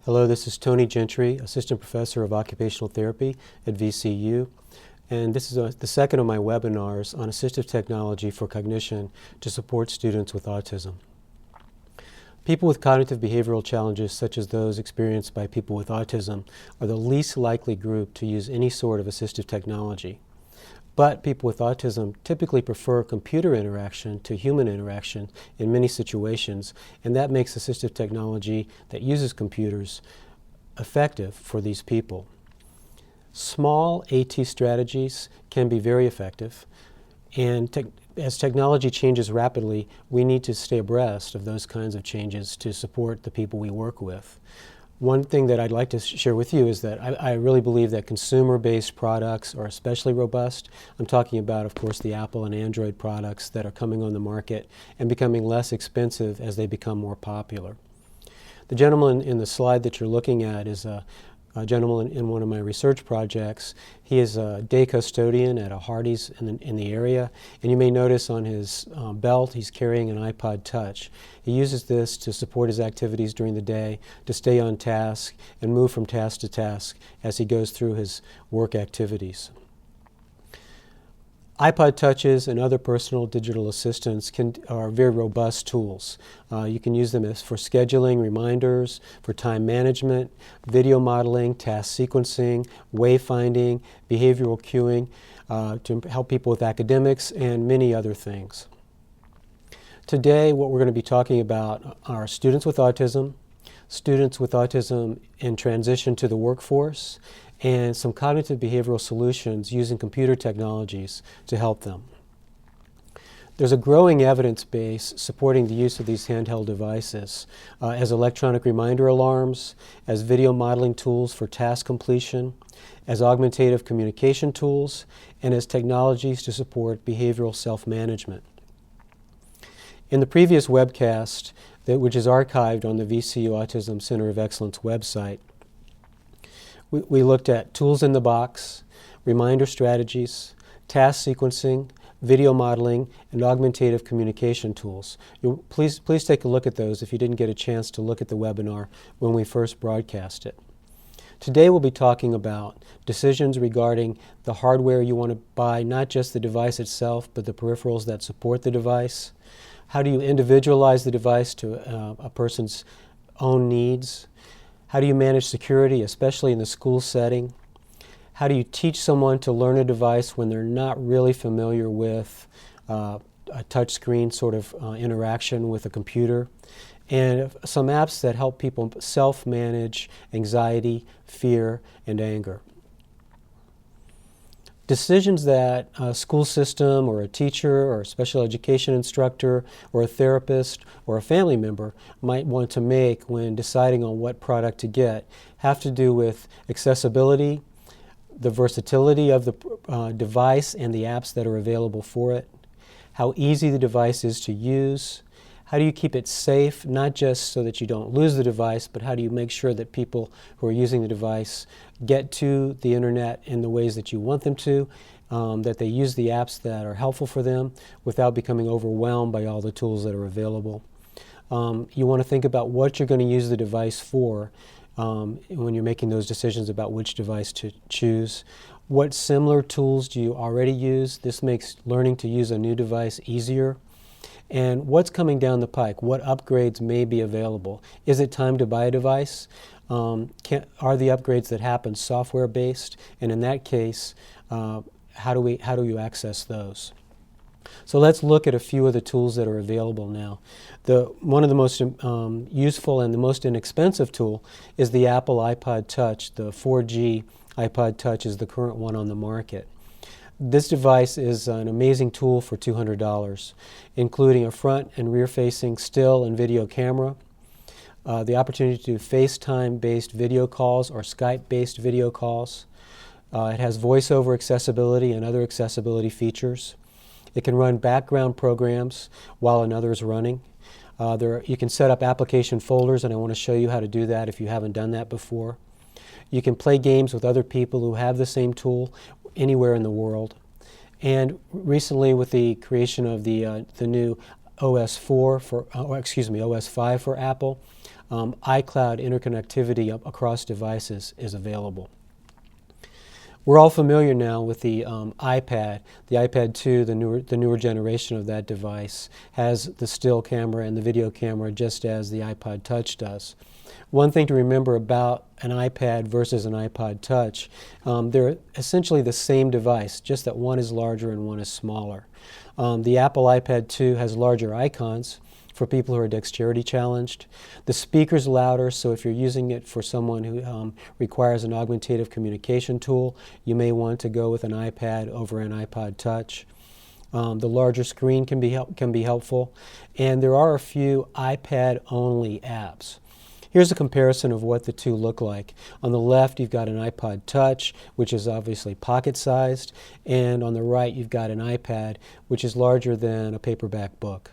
Hello, this is Tony Gentry, Assistant Professor of Occupational Therapy at VCU, and this is the second of my webinars on assistive technology for cognition to support students with autism. People with cognitive behavioral challenges, such as those experienced by people with autism, are the least likely group to use any sort of assistive technology. But people with autism typically prefer computer interaction to human interaction in many situations, and that makes assistive technology that uses computers effective for these people. Small AT strategies can be very effective, and as technology changes rapidly, we need to stay abreast of those kinds of changes to support the people we work with. One thing that I'd like to share with you is that I really believe that consumer-based products are especially robust. I'm talking about, of course, the Apple and Android products that are coming on the market and becoming less expensive as they become more popular. The gentleman in the slide that you're looking at is a gentleman in one of my research projects. He is a day custodian at a Hardee's in the area, and you may notice on his belt he's carrying an iPod Touch. He uses this to support his activities during the day, to stay on task and move from task to task as he goes through his work activities. iPod Touches and other personal digital assistants are very robust tools. You can use them for scheduling, reminders, for time management, video modeling, task sequencing, wayfinding, behavioral cueing, to help people with academics, and many other things. Today, what we're going to be talking about are students with autism in transition to the workforce, and some cognitive behavioral solutions using computer technologies to help them. There's a growing evidence base supporting the use of these handheld devices as electronic reminder alarms, as video modeling tools for task completion, as augmentative communication tools, and as technologies to support behavioral self-management. In the previous webcast, which is archived on the VCU Autism Center of Excellence website, we looked at tools in the box, reminder strategies, task sequencing, video modeling, and augmentative communication tools. Please take a look at those if you didn't get a chance to look at the webinar when we first broadcast it. Today we'll be talking about decisions regarding the hardware you want to buy, not just the device itself, but the peripherals that support the device. How do you individualize the device to a person's own needs? How do you manage security, especially in the school setting? How do you teach someone to learn a device when they're not really familiar with a touchscreen sort of interaction with a computer? And some apps that help people self-manage anxiety, fear, and anger. Decisions that a school system or a teacher or a special education instructor or a therapist or a family member might want to make when deciding on what product to get have to do with accessibility, the versatility of the device and the apps that are available for it, how easy the device is to use, how do you keep it safe, not just so that you don't lose the device, but how do you make sure that people who are using the device get to the internet in the ways that you want them to, that they use the apps that are helpful for them without becoming overwhelmed by all the tools that are available. You want to think about what you're going to use the device for when you're making those decisions about which device to choose. What similar tools do you already use? This makes learning to use a new device easier. And what's coming down the pike? What upgrades may be available? Is it time to buy a device? Are the upgrades that happen software-based? And in that case, how do you access those? So let's look at a few of the tools that are available now. One of the most useful and the most inexpensive tool is the Apple iPod Touch. The 4G iPod Touch is the current one on the market. This device is an amazing tool for $200, including a front and rear-facing still and video camera, the opportunity to do FaceTime-based video calls or Skype-based video calls. It has voice-over accessibility and other accessibility features. It can run background programs while another is running. You can set up application folders, and I want to show you how to do that if you haven't done that before. You can play games with other people who have the same tool anywhere in the world. And recently, with the creation of the new OS 5 for Apple, iCloud interconnectivity across devices is available. We're all familiar now with the iPad. The iPad 2, the newer generation of that device, has the still camera and the video camera just as the iPod Touch does. One thing to remember about an iPad versus an iPod Touch, they're essentially the same device, just that one is larger and one is smaller. The Apple iPad 2 has larger icons for people who are dexterity challenged. The speaker's louder, so if you're using it for someone who requires an augmentative communication tool, you may want to go with an iPad over an iPod Touch. The larger screen can be helpful, and there are a few iPad-only apps. Here's a comparison of what the two look like. On the left, you've got an iPod Touch, which is obviously pocket-sized, and on the right, you've got an iPad, which is larger than a paperback book.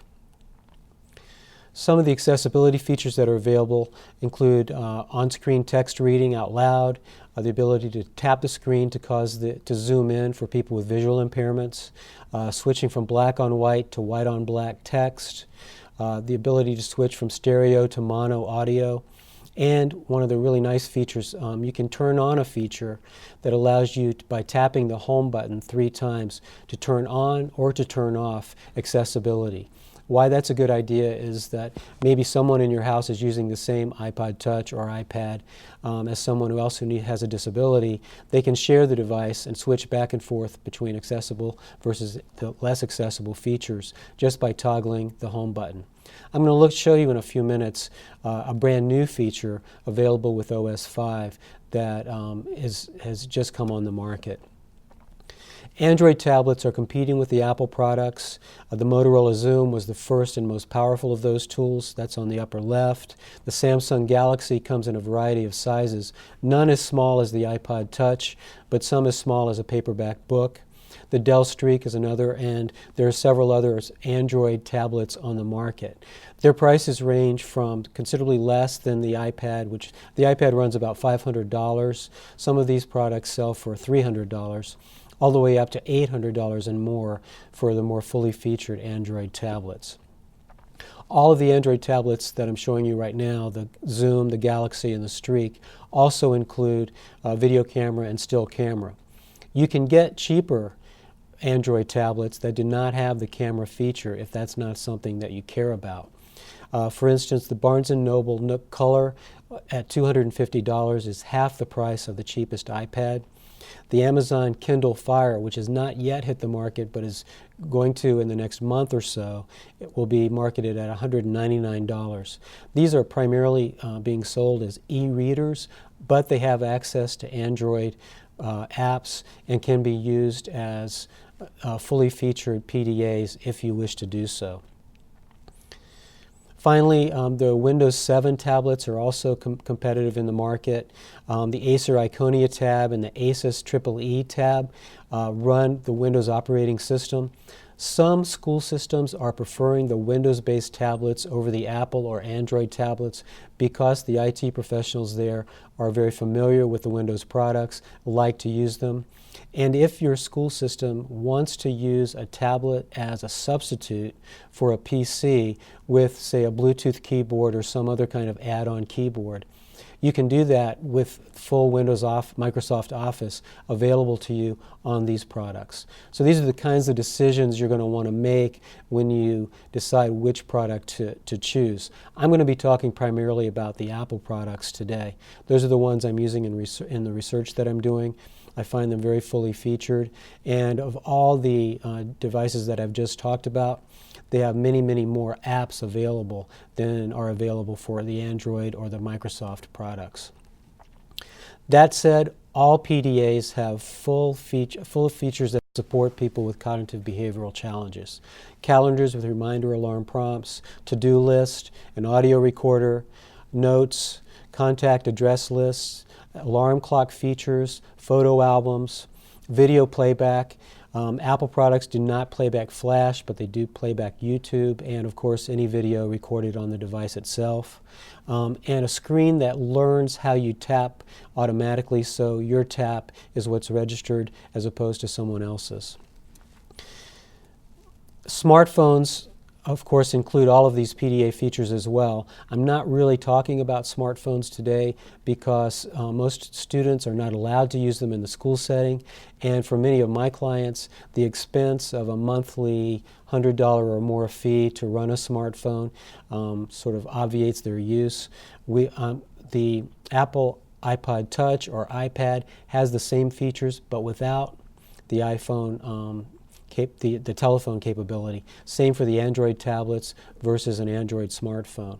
Some of the accessibility features that are available include on-screen text reading out loud, the ability to tap the screen to zoom in for people with visual impairments, switching from black on white to white on black text, the ability to switch from stereo to mono audio, and one of the really nice features, you can turn on a feature that allows you, by tapping the home button 3 times, to turn on or to turn off accessibility. Why that's a good idea is that maybe someone in your house is using the same iPod Touch or iPad as someone who has a disability. They can share the device and switch back and forth between accessible versus the less accessible features just by toggling the home button. I'm going to show you in a few minutes a brand new feature available with OS 5 that has just come on the market. Android tablets are competing with the Apple products. The Motorola Xoom was the first and most powerful of those tools. That's on the upper left. The Samsung Galaxy comes in a variety of sizes, none as small as the iPod Touch, but some as small as a paperback book. The Dell Streak is another, and there are several other Android tablets on the market. Their prices range from considerably less than the iPad, which the iPad runs about $500. Some of these products sell for $300. All the way up to $800 and more for the more fully featured Android tablets. All of the Android tablets that I'm showing you right now, the Xoom, the Galaxy, and the Streak, also include video camera and still camera. You can get cheaper Android tablets that do not have the camera feature if that's not something that you care about. For instance, the Barnes & Noble Nook Color at $250 is half the price of the cheapest iPad. The Amazon Kindle Fire, which has not yet hit the market but is going to in the next month or so, it will be marketed at $199. These are primarily being sold as e-readers, but they have access to Android apps and can be used as fully featured PDAs if you wish to do so. Finally, the Windows 7 tablets are also competitive in the market. The Acer Iconia tab and the Asus EE tab run the Windows operating system. Some school systems are preferring the Windows-based tablets over the Apple or Android tablets because the IT professionals there are very familiar with the Windows products, like to use them. And if your school system wants to use a tablet as a substitute for a PC with, say, a Bluetooth keyboard or some other kind of add-on keyboard, you can do that with full Microsoft Office available to you on these products. So these are the kinds of decisions you're going to want to make when you decide which product to choose. I'm going to be talking primarily about the Apple products today. Those are the ones I'm using in the research that I'm doing. I find them very fully featured, and of all the devices that I've just talked about, they have many, many more apps available than are available for the Android or the Microsoft products. That said, all PDAs have full features that support people with cognitive behavioral challenges. Calendars with reminder alarm prompts, to-do list, an audio recorder, notes, contact address lists, alarm clock features, photo albums, video playback. Apple products do not play back Flash, but they do play back YouTube, and of course any video recorded on the device itself. And a screen that learns how you tap automatically, so your tap is what's registered as opposed to someone else's. Smartphones of course, include all of these PDA features as well. I'm not really talking about smartphones today because most students are not allowed to use them in the school setting, and for many of my clients, the expense of a monthly $100 or more fee to run a smartphone sort of obviates their use. The Apple iPod Touch or iPad has the same features, but without the iPhone the telephone capability. Same for the Android tablets versus an Android smartphone.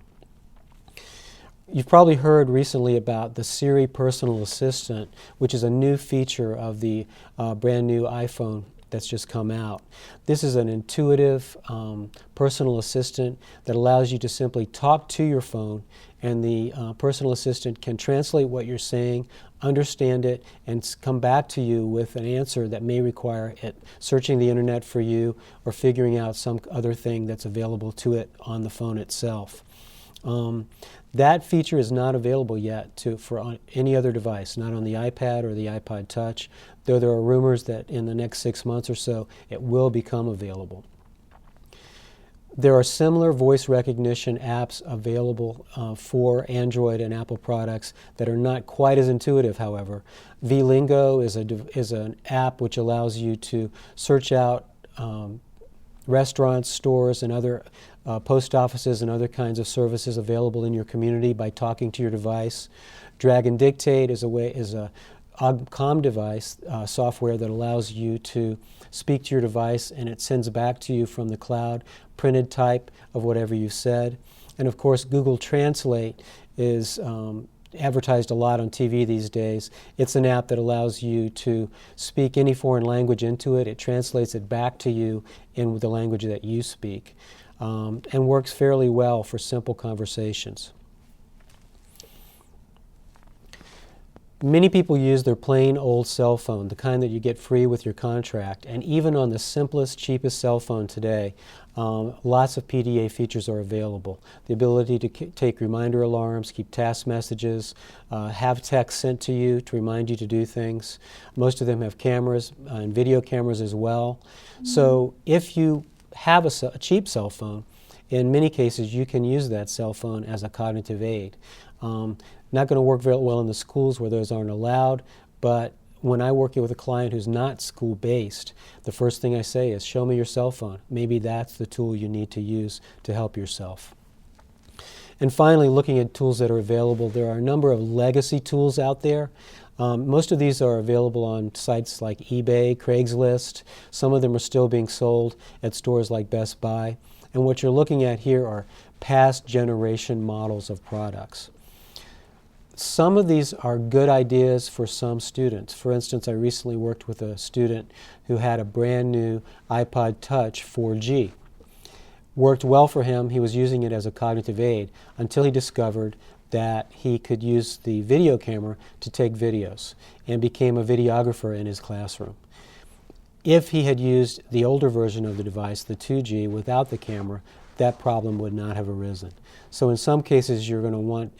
You've probably heard recently about the Siri personal assistant, which is a new feature of the brand new iPhone that's just come out. This is an intuitive personal assistant that allows you to simply talk to your phone, and the personal assistant can translate what you're saying, understand it, and come back to you with an answer that may require it searching the internet for you or figuring out some other thing that's available to it on the phone itself. That feature is not available yet for any other device, not on the iPad or the iPod Touch, though there are rumors that in the next 6 months or so it will become available. There are similar voice recognition apps available for Android and Apple products that are not quite as intuitive, however. vLingo is an app which allows you to search out restaurants, stores, and other post offices and other kinds of services available in your community by talking to your device. Drag and Dictate is a comm device software that allows you to speak to your device and it sends back to you from the cloud printed type of whatever you said. And of course, Google Translate is advertised a lot on TV these days. It's an app that allows you to speak any foreign language into it. It translates it back to you in the language that you speak, and works fairly well for simple conversations. Many people use their plain old cell phone, the kind that you get free with your contract, and even on the simplest, cheapest cell phone today, lots of PDA features are available. The ability to take reminder alarms, keep task messages, have text sent to you to remind you to do things. Most of them have cameras and video cameras as well. So if you have a cheap cell phone, in many cases you can use that cell phone as a cognitive aid. Not going to work very well in the schools where those aren't allowed, but when I work with a client who's not school-based, the first thing I say is, show me your cell phone. Maybe that's the tool you need to use to help yourself. And finally, looking at tools that are available, there are a number of legacy tools out there. Most of these are available on sites like eBay, Craigslist. Some of them are still being sold at stores like Best Buy. And what you're looking at here are past generation models of products. Some of these are good ideas for some students. For instance, I recently worked with a student who had a brand new iPod Touch 4G. Worked well for him. He was using it as a cognitive aid until he discovered that he could use the video camera to take videos and became a videographer in his classroom. If he had used the older version of the device, the 2G, without the camera, that problem would not have arisen. So in some cases you're going to want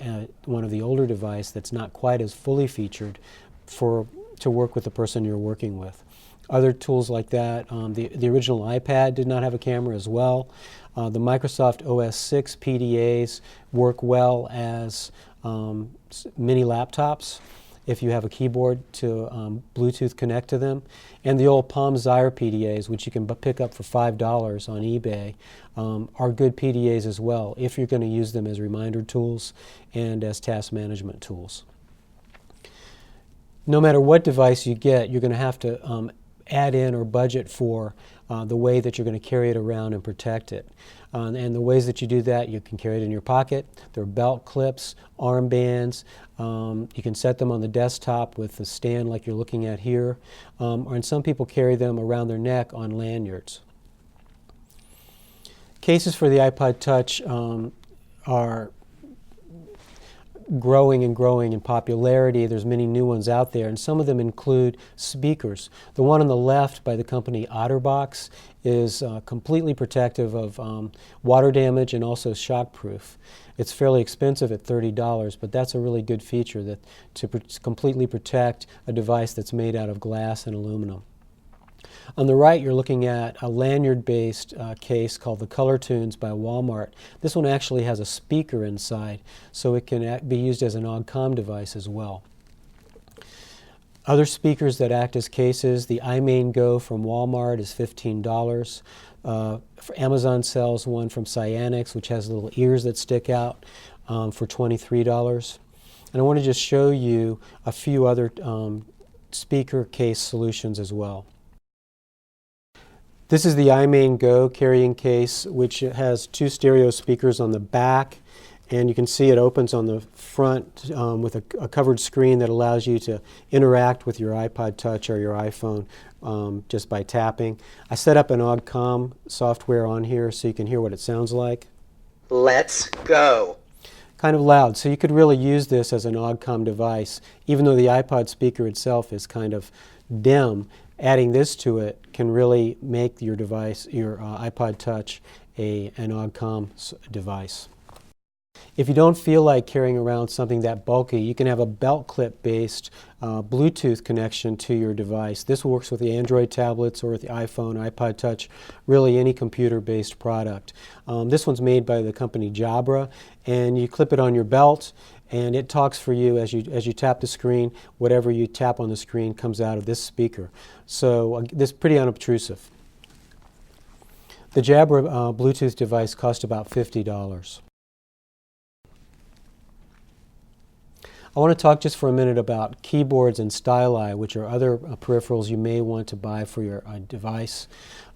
one of the older device that's not quite as fully featured to work with the person you're working with. Other tools like that, the original iPad did not have a camera as well. The Microsoft OS 6 PDAs work well as mini laptops if you have a keyboard to Bluetooth connect to them. And the old Palm Zyre PDAs, which you can pick up for $5 on eBay, are good PDAs as well if you're going to use them as reminder tools and as task management tools. No matter what device you get, you're going to have to add in or budget for the way that you're going to carry it around and protect it. And the ways that you do that, you can carry it in your pocket. There are belt clips, armbands. You can set them on the desktop with the stand like you're looking at here. And some people carry them around their neck on lanyards. Cases for the iPod Touch are growing and growing in popularity. There's many new ones out there, and some of them include speakers. The one on the left by the company OtterBox is completely protective of water damage and also shockproof. It's fairly expensive at $30, but that's a really good feature to completely protect a device that's made out of glass and aluminum. On the right, you're looking at a lanyard-based case called the Color Tunes by Walmart. This one actually has a speaker inside, so it can be used as an OGCOM device as well. Other speakers that act as cases, the iMain Go from Walmart is $15. Amazon sells one from Cyanix, which has little ears that stick out, for $23. And I want to just show you a few other speaker case solutions as well. This is the iMain Go carrying case, which has two stereo speakers on the back, and you can see it opens on the front with a covered screen that allows you to interact with your iPod Touch or your iPhone just by tapping. I set up an OGCOM software on here so you can hear what it sounds like. Let's go. Kind of loud, so you could really use this as an OGCOM device. Even though the iPod speaker itself is kind of dim, adding this to it can really make your device, your iPod Touch, an OGCOM device. If you don't feel like carrying around something that bulky, you can have a belt clip based Bluetooth connection to your device. This works with the Android tablets or with the iPhone, iPod Touch, really any computer based product. This one's made by the company Jabra, and you clip it on your belt and it talks for you as you tap the screen. Whatever you tap on the screen comes out of this speaker. So this is pretty unobtrusive. The Jabra Bluetooth device cost about $50. I want to talk just for a minute about keyboards and styli, which are other peripherals you may want to buy for your device.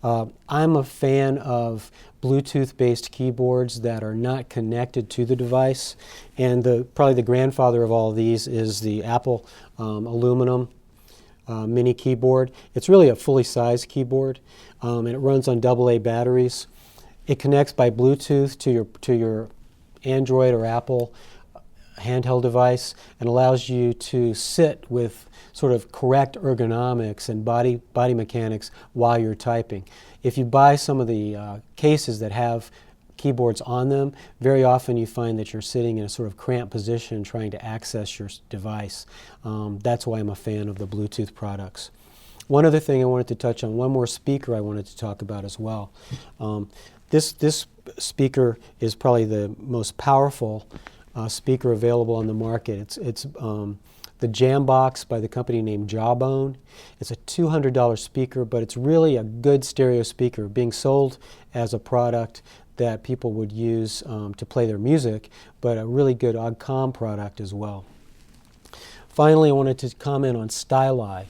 I'm a fan of Bluetooth-based keyboards that are not connected to the device, and probably the grandfather of all of these is the Apple aluminum mini keyboard. It's really a fully sized keyboard, and it runs on AA batteries. It connects by Bluetooth to your Android or Apple handheld device and allows you to sit with sort of correct ergonomics and body mechanics while you're typing. If you buy some of the cases that have keyboards on them, very often you find that you're sitting in a sort of cramped position trying to access your device. That's why I'm a fan of the Bluetooth products. One other thing I wanted to touch on, one more speaker I wanted to talk about as well. This speaker is probably the most powerful speaker available on the market. It's the Jambox by the company named Jawbone. It's a $200 speaker, but it's really a good stereo speaker being sold as a product that people would use to play their music, but a really good OGCOM product as well. Finally, I wanted to comment on styli.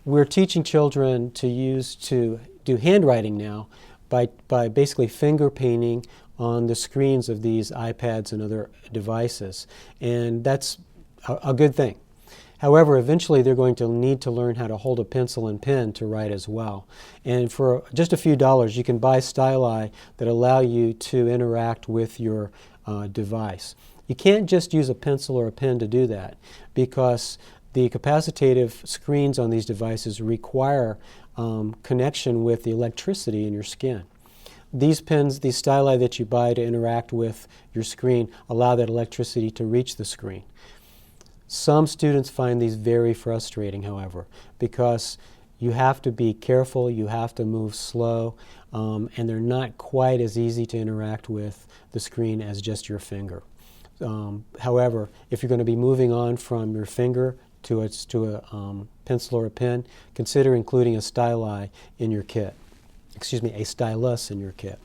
We're teaching children to do handwriting now by basically finger painting on the screens of these iPads and other devices, and that's a good thing. However, eventually they're going to need to learn how to hold a pencil and pen to write as well. And for just a few dollars, you can buy styli that allow you to interact with your device. You can't just use a pencil or a pen to do that, because the capacitive screens on these devices require connection with the electricity in your skin. These pens, these styli that you buy to interact with your screen, allow that electricity to reach the screen. Some students find these very frustrating, however, because you have to be careful, you have to move slow, and they're not quite as easy to interact with the screen as just your finger. However, if you're going to be moving on from your finger to a pencil or a pen, consider including a styli in your kit. Excuse me, a stylus in your kit.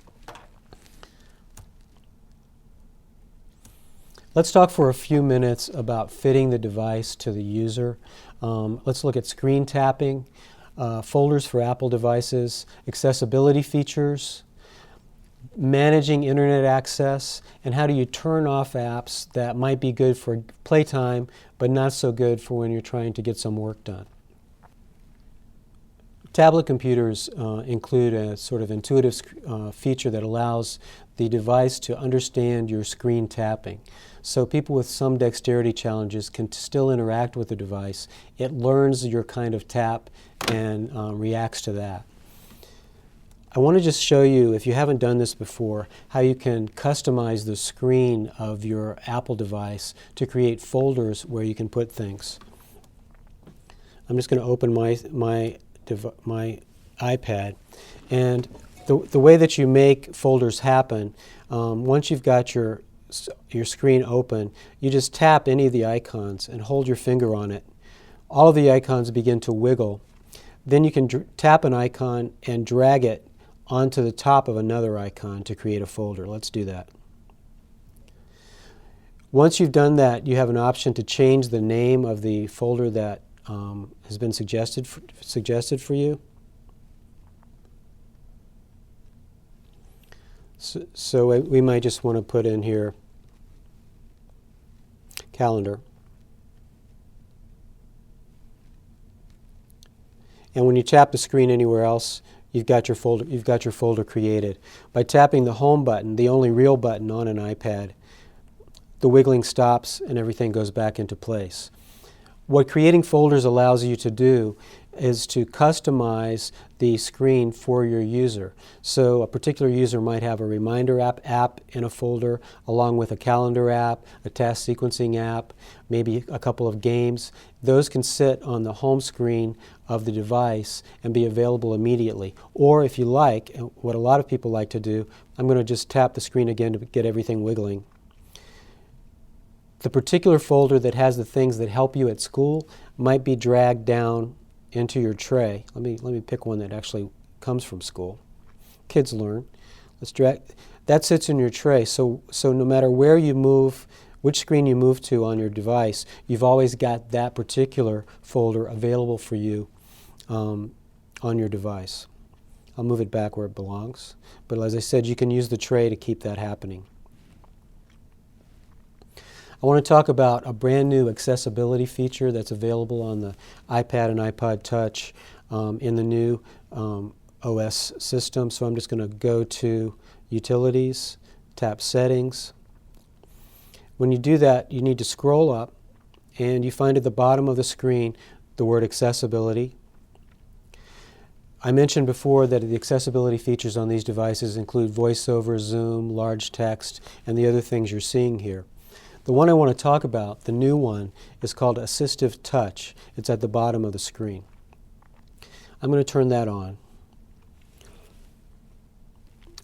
Let's talk for a few minutes about fitting the device to the user. Let's look at screen tapping, folders for Apple devices, accessibility features, managing internet access, and how do you turn off apps that might be good for playtime but not so good for when you're trying to get some work done. Tablet computers include a sort of intuitive feature that allows the device to understand your screen tapping. So people with some dexterity challenges can still interact with the device. It learns your kind of tap and reacts to that. I want to just show you, if you haven't done this before, how you can customize the screen of your Apple device to create folders where you can put things. I'm just going to open my iPad. And the way that you make folders happen, once you've got your screen open, you just tap any of the icons and hold your finger on it. All of the icons begin to wiggle. Then you can tap an icon and drag it onto the top of another icon to create a folder. Let's do that. Once you've done that, you have an option to change the name of the folder that has been suggested for you. So we might just want to put in here calendar. And when you tap the screen anywhere else, you've got your folder created. By tapping the home button, the only real button on an iPad, the wiggling stops and everything goes back into place. What creating folders allows you to do is to customize the screen for your user. So a particular user might have a reminder app in a folder, along with a calendar app, a task sequencing app, maybe a couple of games. Those can sit on the home screen of the device and be available immediately. Or if you like, what a lot of people like to do, I'm going to just tap the screen again to get everything wiggling. The particular folder that has the things that help you at school might be dragged down into your tray. Let me pick one that actually comes from school. Kids learn. Let's drag. That sits in your tray. So no matter where you move, which screen you move to on your device, you've always got that particular folder available for you on your device. I'll move it back where it belongs. But as I said, you can use the tray to keep that happening. I want to talk about a brand new accessibility feature that's available on the iPad and iPod Touch in the new OS system. So I'm just going to go to Utilities, tap Settings. When you do that, you need to scroll up and you find at the bottom of the screen the word Accessibility. I mentioned before that the accessibility features on these devices include VoiceOver, Zoom, large text, and the other things you're seeing here. The one I want to talk about, the new one, is called Assistive Touch. It's at the bottom of the screen. I'm going to turn that on.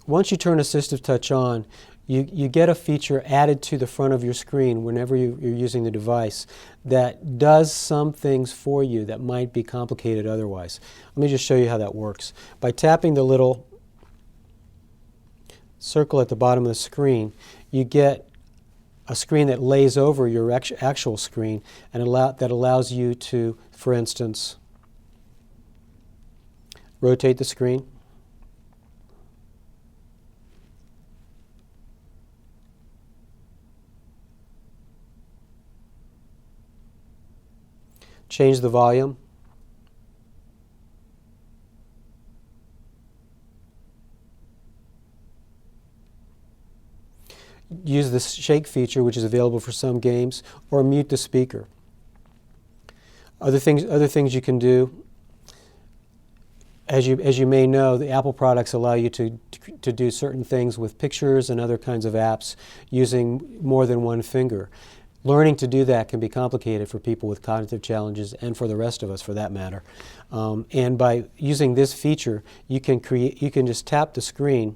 Once you turn Assistive Touch on, you get a feature added to the front of your screen whenever you're using the device that does some things for you that might be complicated otherwise. Let me just show you how that works. By tapping the little circle at the bottom of the screen, you get a screen that lays over your actual screen and that allows you to, for instance, rotate the screen. Change the volume. Use the shake feature, which is available for some games, or mute the speaker. Other things you can do, as you may know, the Apple products allow you to do certain things with pictures and other kinds of apps using more than one finger. Learning to do that can be complicated for people with cognitive challenges and for the rest of us, for that matter. And by using this feature, you can just tap the screen,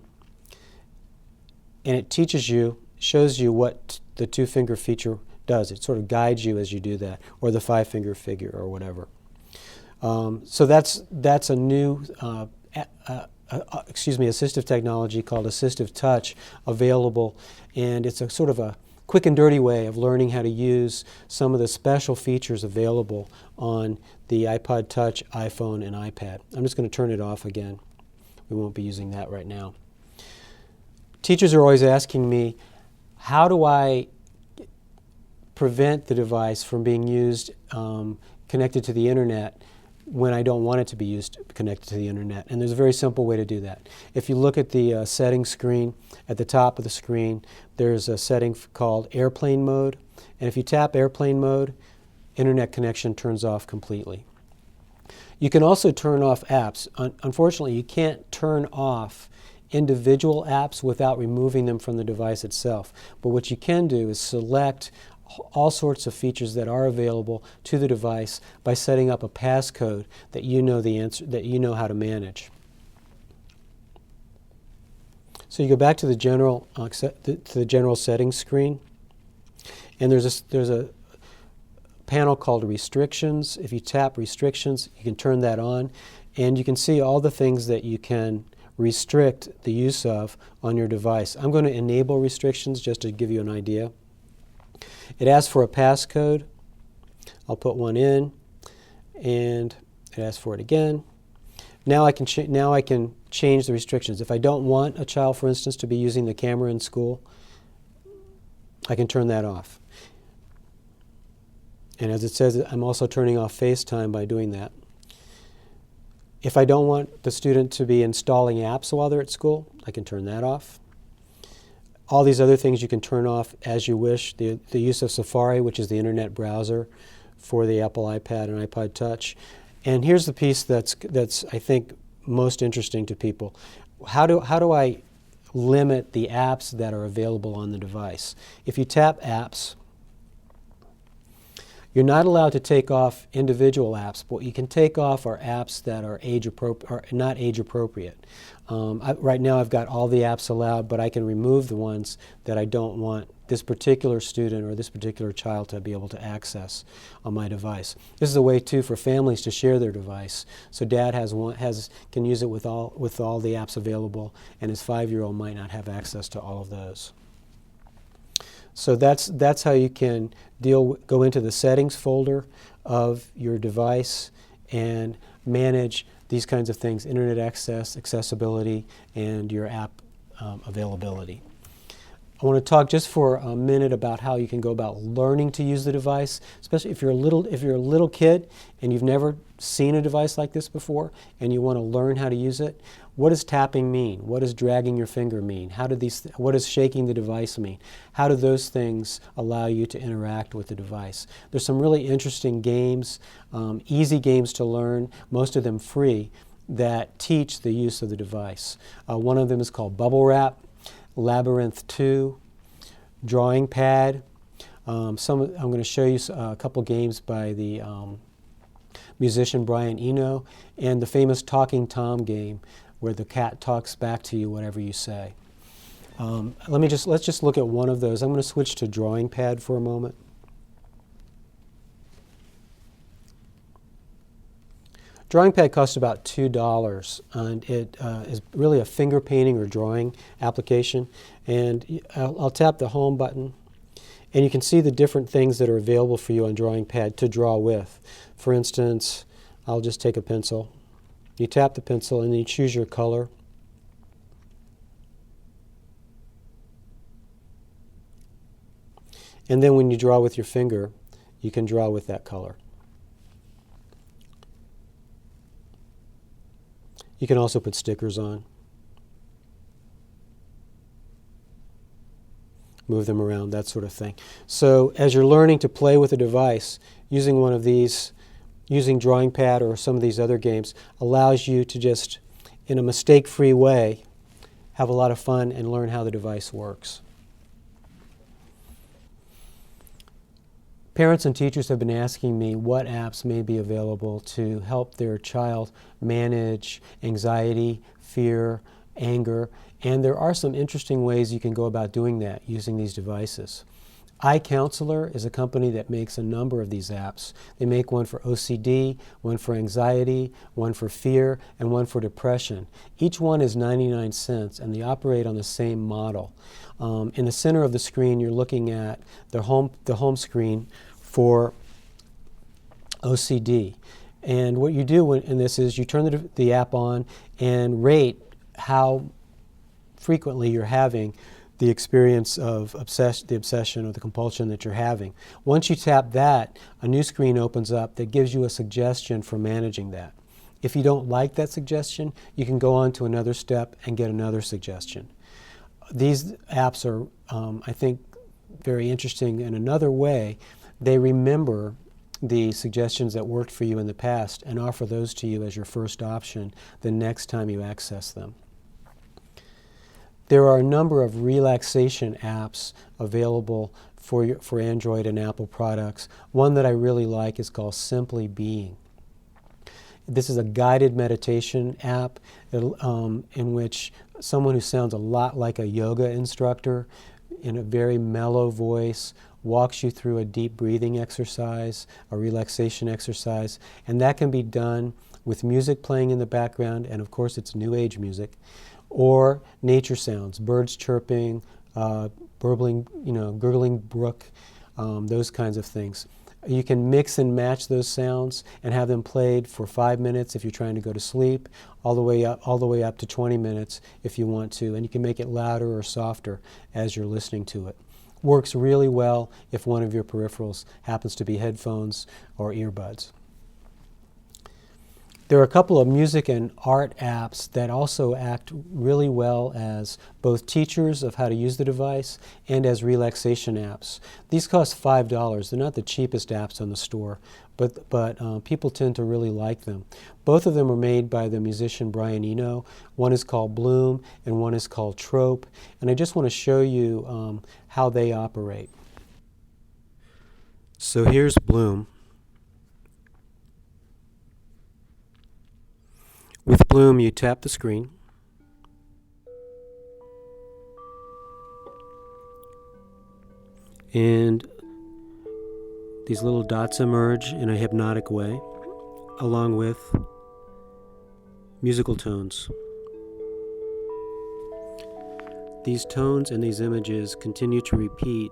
and it shows you what the two-finger feature does. It sort of guides you as you do that, or the five-finger figure, or whatever. So that's a new assistive technology called Assistive Touch available, and it's a sort of a quick and dirty way of learning how to use some of the special features available on the iPod Touch, iPhone, and iPad. I'm just going to turn it off again. We won't be using that right now. Teachers are always asking me, how do I prevent the device from being used connected to the internet when I don't want it to be used connected to the internet? And there's a very simple way to do that. If you look at the settings screen, at the top of the screen, there's a setting called Airplane Mode. And if you tap Airplane Mode, internet connection turns off completely. You can also turn off apps. Unfortunately, you can't turn off individual apps without removing them from the device itself. But what you can do is select all sorts of features that are available to the device by setting up a passcode that you know the answer, that you know how to manage. So you go back to the general settings screen, and there's a panel called Restrictions. If you tap Restrictions, you can turn that on, and you can see all the things that you can restrict the use of on your device. I'm going to enable restrictions just to give you an idea. It asks for a passcode. I'll put one in, and it asks for it again. Now I can change the restrictions. If I don't want a child, for instance, to be using the camera in school, I can turn that off. And as it says, I'm also turning off FaceTime by doing that. If I don't want the student to be installing apps while they're at school, I can turn that off. All these other things you can turn off as you wish. The use of Safari, which is the internet browser for the Apple iPad and iPod Touch. And here's the piece that's I think most interesting to people. How do I limit the apps that are available on the device? If you tap Apps, you're not allowed to take off individual apps, but what you can take off are apps that are not age appropriate. Right now I've got all the apps allowed, but I can remove the ones that I don't want this particular student or this particular child to be able to access on my device. This is a way too for families to share their device. So dad can use it with all the apps available, and his 5-year-old might not have access to all of those. So that's how you can go into the settings folder of your device and manage these kinds of things: internet access, accessibility, and your app availability. I want to talk just for a minute about how you can go about learning to use the device, especially if you're a little kid and you've never seen a device like this before and you want to learn how to use it. What does tapping mean? What does dragging your finger mean? What does shaking the device mean? How do those things allow you to interact with the device? There's some really interesting games, easy games to learn, most of them free, that teach the use of the device. One of them is called Bubble Wrap, Labyrinth 2, Drawing Pad. I'm going to show you a couple games by the musician Brian Eno, and the famous Talking Tom game, where the cat talks back to you whatever you say. Let's just look at one of those. I'm going to switch to Drawing Pad for a moment. Drawing Pad costs about $2, and it is really a finger painting or drawing application. And I'll tap the Home button, and you can see the different things that are available for you on Drawing Pad to draw with. For instance, I'll just take a pencil. You tap the pencil, and then you choose your color. And then when you draw with your finger, you can draw with that color. You can also put stickers on, move them around, that sort of thing. So as you're learning to play with a device, using one of these, using Drawing Pad or some of these other games, allows you to just, in a mistake-free way, have a lot of fun and learn how the device works. Parents and teachers have been asking me what apps may be available to help their child manage anxiety, fear, anger, and there are some interesting ways you can go about doing that using these devices. iCounselor is a company that makes a number of these apps. They make one for OCD, one for anxiety, one for fear, and one for depression. Each one is 99 cents, and they operate on the same model. In the center of the screen, you're looking at the home screen for OCD. And what you do in this is you turn the app on and rate how frequently you're having the experience of the obsession or the compulsion that you're having. Once you tap that, a new screen opens up that gives you a suggestion for managing that. If you don't like that suggestion, you can go on to another step and get another suggestion. These apps are, I think, very interesting in another way. They remember the suggestions that worked for you in the past and offer those to you as your first option the next time you access them. There are a number of relaxation apps available for Android and Apple products. One that I really like is called Simply Being. This is a guided meditation app in which someone who sounds a lot like a yoga instructor in a very mellow voice walks you through a deep breathing exercise, a relaxation exercise, and that can be done with music playing in the background, and of course it's new age music, or nature sounds, birds chirping, burbling, gurgling brook, those kinds of things. You can mix and match those sounds and have them played for 5 minutes if you're trying to go to sleep, all the way up to 20 minutes if you want to, and you can make it louder or softer as you're listening to it. Works really well if one of your peripherals happens to be headphones or earbuds. There are a couple of music and art apps that also act really well as both teachers of how to use the device and as relaxation apps. These cost $5. They're not the cheapest apps on the store, but people tend to really like them. Both of them are made by the musician Brian Eno. One is called Bloom and one is called Trope. And I just want to show you how they operate. So here's Bloom. With Bloom, you tap the screen, and these little dots emerge in a hypnotic way, along with musical tones. These tones and these images continue to repeat.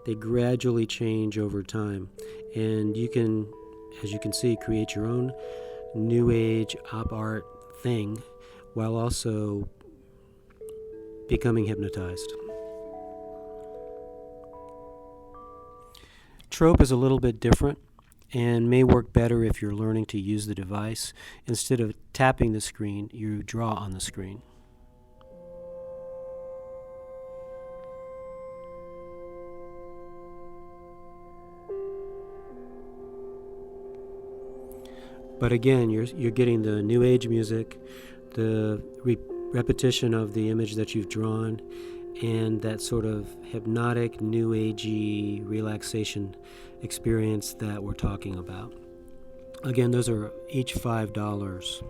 They gradually change over time, and you can, as you can see, create your own new age op art thing while also becoming hypnotized. Trope is a little bit different and may work better if you're learning to use the device. Instead of tapping the screen, you draw on the screen. But again, you're getting the new age music, the repetition of the image that you've drawn, and that sort of hypnotic, new agey relaxation experience that we're talking about. Again, those are each $5.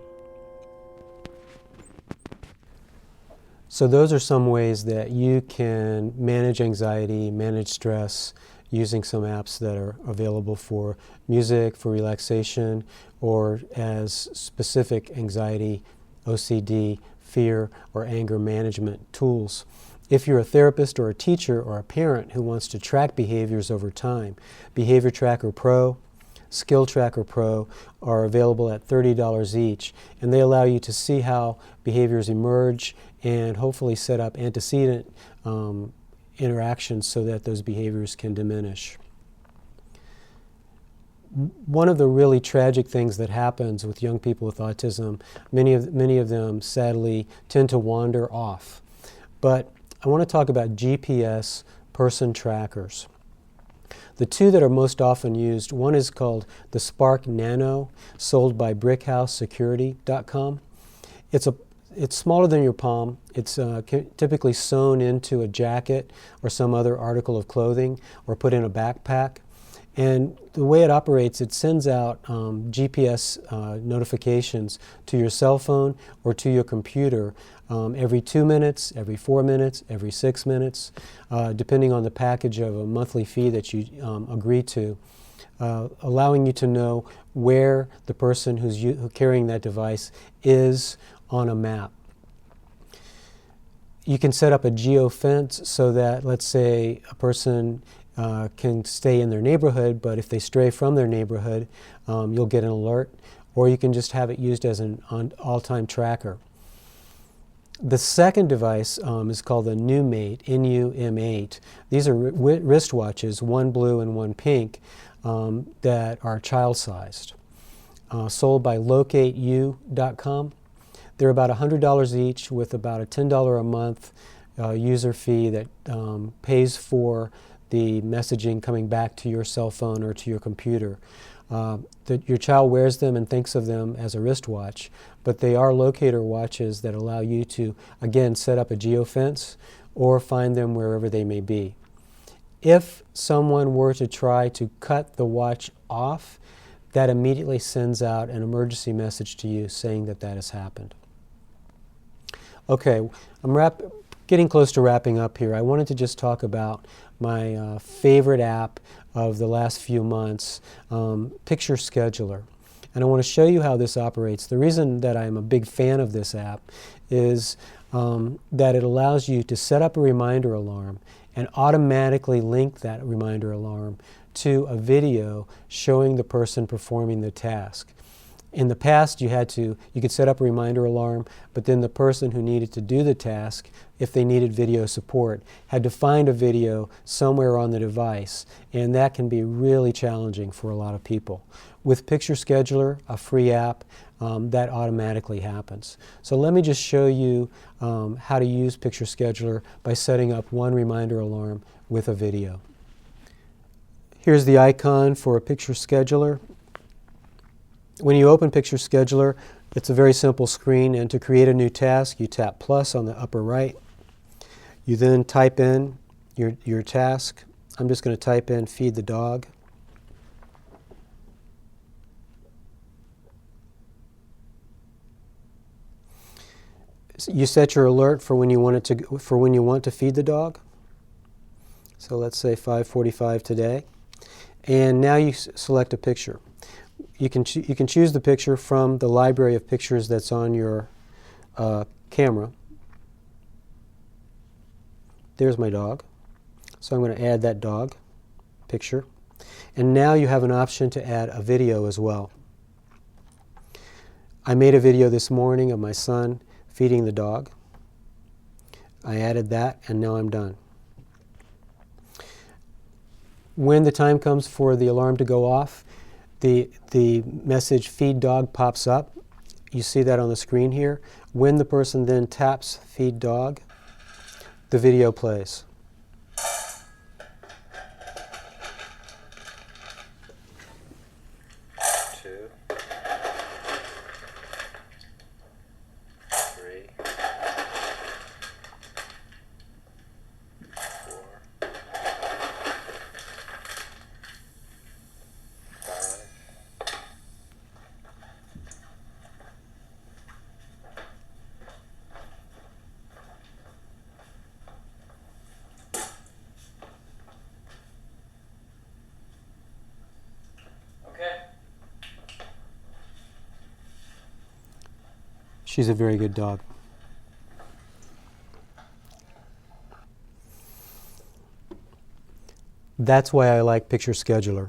So those are some ways that you can manage anxiety, manage stress, using some apps that are available for music, for relaxation, or as specific anxiety, OCD, fear, or anger management tools. If you're a therapist or a teacher or a parent who wants to track behaviors over time, Behavior Tracker Pro, Skill Tracker Pro are available at $30 each, and they allow you to see how behaviors emerge and hopefully set up antecedent interactions so that those behaviors can diminish. One of the really tragic things that happens with young people with autism, many of them sadly tend to wander off. But I want to talk about GPS person trackers. The two that are most often used, one is called the Spark Nano, sold by BrickHouseSecurity.com. It's smaller than your palm. It's typically sewn into a jacket or some other article of clothing or put in a backpack. And the way it operates, it sends out GPS notifications to your cell phone or to your computer every 2 minutes, every 4 minutes, every 6 minutes, depending on the package of a monthly fee that you agree to, allowing you to know where the person who's carrying that device is on a map. You can set up a geofence so that, let's say, a person can stay in their neighborhood, but if they stray from their neighborhood, you'll get an alert, or you can just have it used as an all-time tracker. The second device is called the NUM8, N-U-M-8. These are wristwatches, one blue and one pink, that are child-sized, sold by locateu.com. They're about $100 each with about a $10 a month user fee that pays for the messaging coming back to your cell phone or to your computer. Your child wears them and thinks of them as a wristwatch, but they are locator watches that allow you to, again, set up a geofence or find them wherever they may be. If someone were to try to cut the watch off, that immediately sends out an emergency message to you saying that that has happened. Okay, I'm getting close to wrapping up here. I wanted to just talk about my favorite app of the last few months, Picture Scheduler. And I want to show you how this operates. The reason that I'm a big fan of this app is that it allows you to set up a reminder alarm and automatically link that reminder alarm to a video showing the person performing the task. In the past, you could set up a reminder alarm, but then the person who needed to do the task, if they needed video support, had to find a video somewhere on the device, and that can be really challenging for a lot of people. With Picture Scheduler, a free app, that automatically happens. So let me just show you how to use Picture Scheduler by setting up one reminder alarm with a video. Here's the icon for a Picture Scheduler. When you open Picture Scheduler, it's a very simple screen, and to create a new task, you tap plus on the upper right. You then type in your task. I'm just going to type in feed the dog. You set your alert for when you want to feed the dog. So let's say 5:45 today. And now you select a picture. You can choose the picture from the library of pictures that's on your camera. There's my dog. So I'm going to add that dog picture. And now you have an option to add a video as well. I made a video this morning of my son feeding the dog. I added that, and now I'm done. When the time comes for the alarm to go off, the message feed dog pops up. You see that on the screen here. When the person then taps feed dog, the video plays. She's a very good dog. That's why I like Picture Scheduler.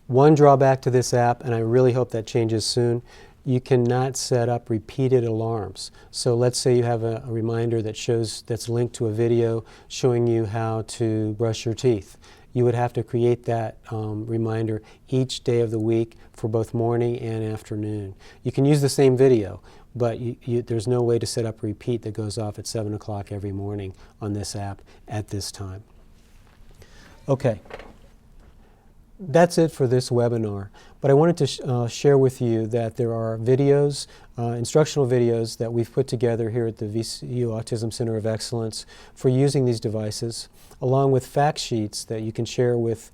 One drawback to this app, and I really hope that changes soon, you cannot set up repeated alarms. So let's say you have a reminder that's linked to a video showing you how to brush your teeth. You would have to create that reminder each day of the week for both morning and afternoon. You can use the same video, but there's no way to set up a repeat that goes off at 7 o'clock every morning on this app at this time. Okay, that's it for this webinar. But I wanted to share with you that there are videos, instructional videos that we've put together here at the VCU Autism Center of Excellence for using these devices, along with fact sheets that you can share with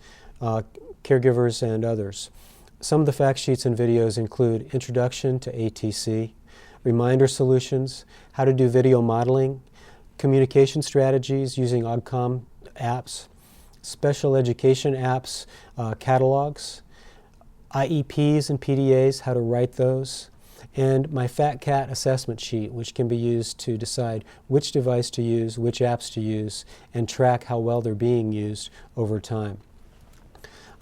caregivers and others. Some of the fact sheets and videos include Introduction to ATC, Reminder Solutions, How to do Video Modeling, Communication Strategies using OGCOM apps, Special Education apps, catalogs, IEPs and PDAs, how to write those, and my Fat Cat assessment sheet, which can be used to decide which device to use, which apps to use, and track how well they're being used over time.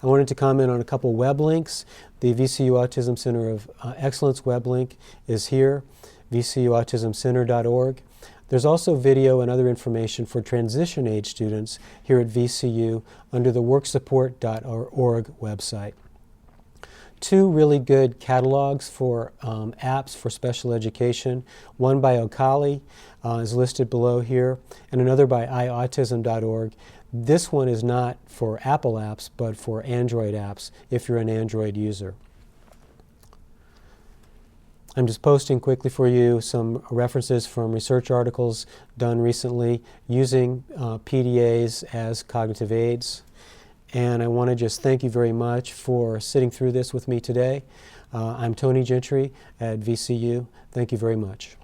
I wanted to comment on a couple web links. The VCU Autism Center of Excellence web link is here, vcuautismcenter.org. There's also video and other information for transition age students here at VCU under the worksupport.org website. Two really good catalogs for apps for special education. One by Okali is listed below here, and another by iautism.org. This one is not for Apple apps, but for Android apps if you're an Android user. I'm just posting quickly for you some references from research articles done recently using PDAs as cognitive aids. And I want to just thank you very much for sitting through this with me today. I'm Tony Gentry at VCU. Thank you very much.